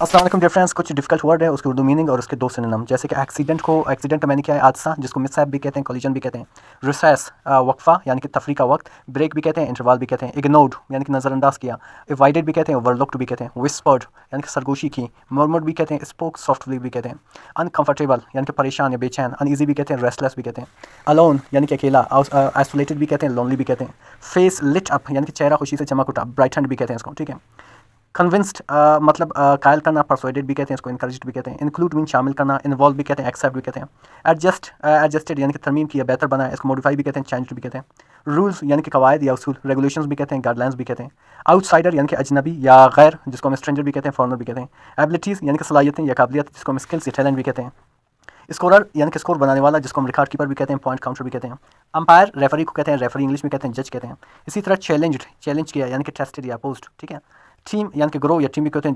अस्सलाम वालेकुम dear friends. कुछ डिफिकल्ट वर्ड है, उसकी उर्दू मीनिंग और उसके दो सिनोनिम। जैसे कि एक्सीडेंट को, एक्सीडेंट मैंने क्या है, हादसा, जिसको मिसहैप भी कहते हैं, कॉलिजन भी कहते हैं। रिसेस वक्फा यानी कि तफरी का वक्त, ब्रेक भी कहते हैं, इंटरवल भी कहते हैं। इग्नोर्ड यानी कि नज़रअंदाज किया, एवॉइडेड भी कहते हैं, ओवरलुक्ड भी कहते हैं। विस्पर्ड यानी कि सरगोशी की, मुरमुर्ड भी कहते हैं, स्पोक सॉफ्टली भी कहते हैं। अनकंफर्टेबल यानी कि परेशान या बेचैन, अनईजी भी कहते हैं, रेस्टलेस भी कहते हैं। अलोन यानी कि अकेला, आइसोलेटेड भी कहते हैं, लोनली भी कहते हैं। फेस लिट अप यानी कि चेहरा खुशी से चमक उठा, ब्राइटन भी कहते हैं इसको, ठीक है। कन्विंस्ड मतलब कायल करना, परसुएडेड भी कहते हैं इसको, इनकरेज्ड भी कहते हैं। इंक्लूड मीन शामिल करना, इन्वॉल्व भी कहते हैं, एक्सेप्ट भी कहते हैं। एडजस्टेड यानी कि तरमीम किया, बेहतर बनाया, इसको मॉडिफाई भी कहते हैं, चेंज्ड भी कहते हैं। रूल्स यानी कि कवायद या उसूल, रेगुलेशंस भी कहते हैं, गाइडलाइंस भी कहते हैं। आउटसाइडर यानी कि अजनबी या गैर, जिसको हम स्ट्रेंजर भी कहते हैं, फॉरनर भी कहते हैं। एबिलिटीज़ यानी कि सलाहियतें या काबिलियत, जिसको हम स्किल्स या टैलेंट भी कहते हैं। स्कोरर यानी कि स्कोर बनाने वाला, जिसको हम रिकॉर्ड कीपर भी कहते हैं, पॉइंट काउंटर भी कहते हैं। अंपायर रेफरी को कहते हैं, रेफरी इंग्लिश में कहते हैं, जज कहते हैं। इसी तरह चैलेंज किया यानी कि टेस्टेड या पोस्ट, ठीक है। टीम यानी कि ग्रो या टीम भी कहते हैं,